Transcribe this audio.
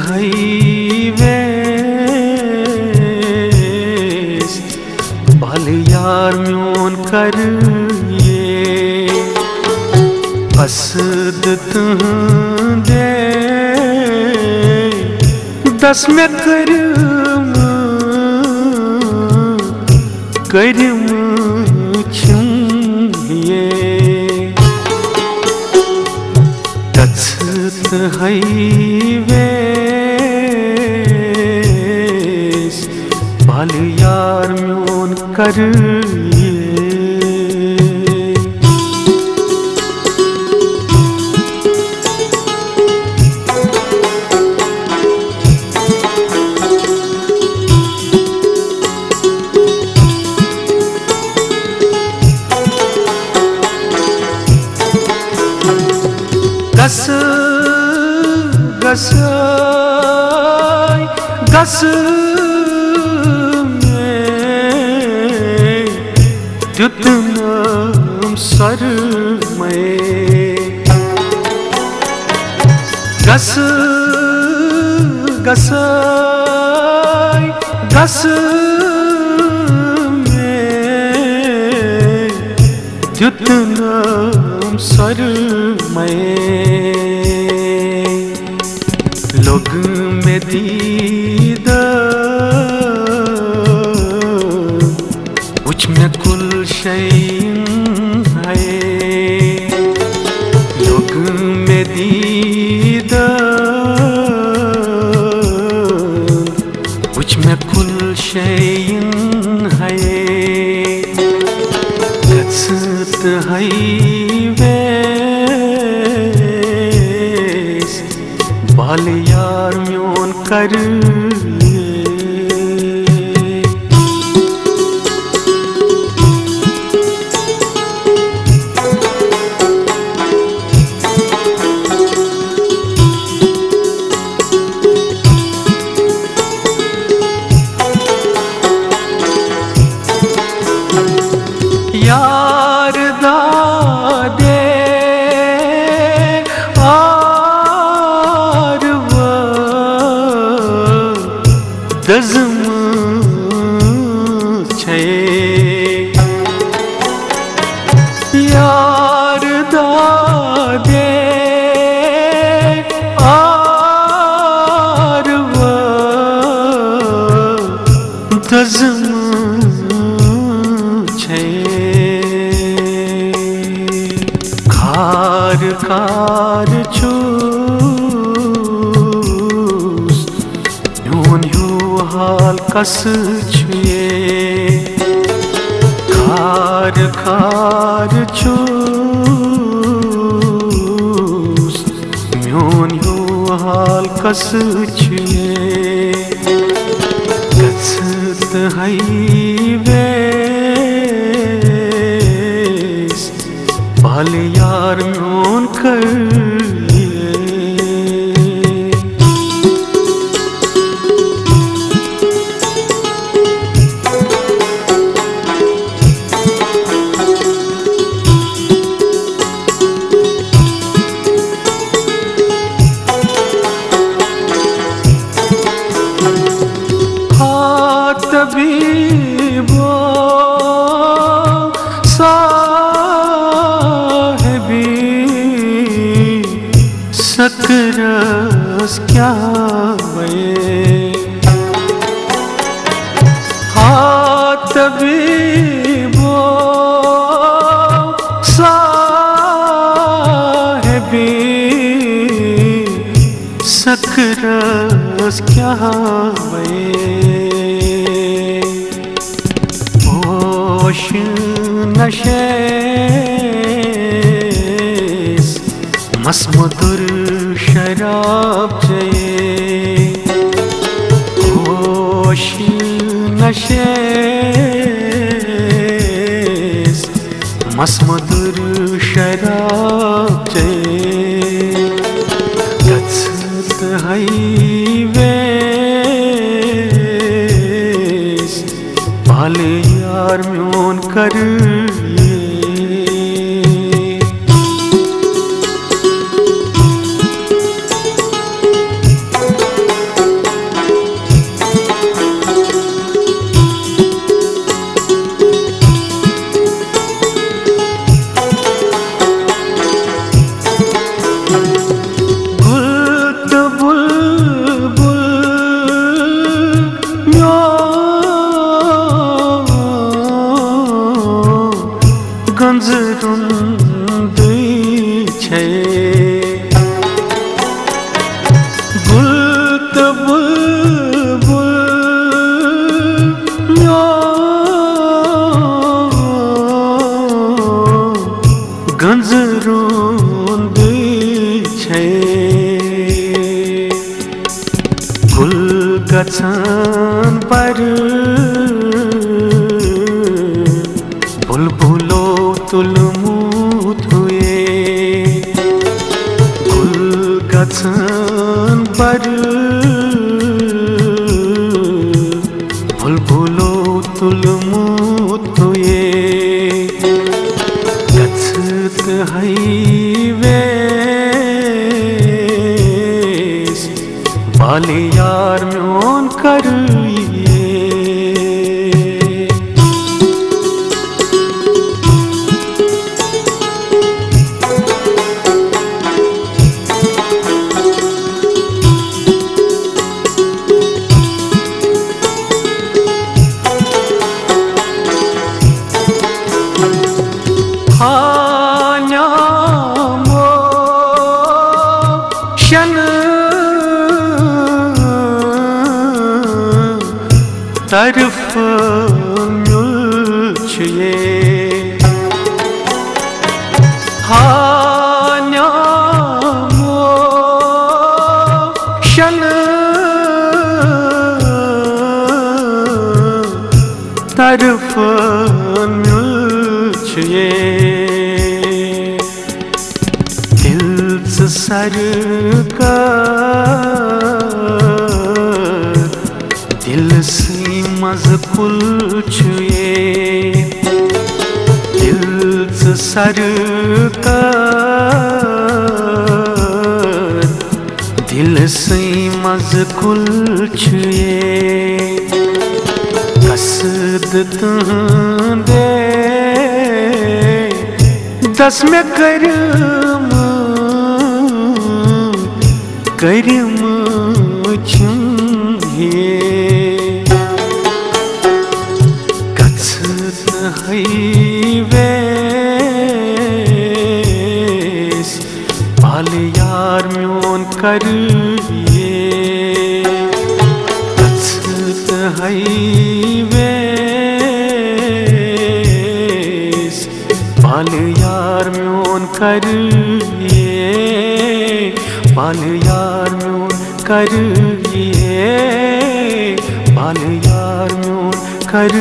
हईवेस भल यार म्योन कर ये असद तुंदे दस में करम छुम ये तत्सत हईवेस भल यार म्योन कर ये गस गस गस में जुतनम सर में गस गस गस में जुतनम सर में लोग में दीदा उच में कुल शैन है लोग में दीदा उच में कुल शैन है गत्सत हईवेस भल यार म्योन कर यार दादे दज़म छे यार दादे आरवा दज़म छे खार खार चूस यून हाल कस छुए खार खार चूस म्योन यो हाल कस छुए गत्सत हईवेस भल यार म्योन कर तबीबो साहिबी सकरस क्या वे हाँ तबीबो साहिबी सकरस क्या वे होश नशेस मस्मुदुर शराब जये होश नशेस मस्मुदुर शराब जये गत्सत हईवेस भल यार म्योन कर कर बुलबुलो तुलमु तुये गच्छत हाईवेस बाले यार म्योन कर तरफ म्युल्छये हान्यामो शन तरफ म्युल्छये दिल सर का दिल से मज कुलछुए दिल सर का दिल से मज कुलछुए कसद दे दस में करम चुम्हे गच्छत हाईवेस बाले यार म्योन कर गच्छत हाईवेस बाले यार म्योन कर बाल यार म्योन कर बाल यार म्योन कर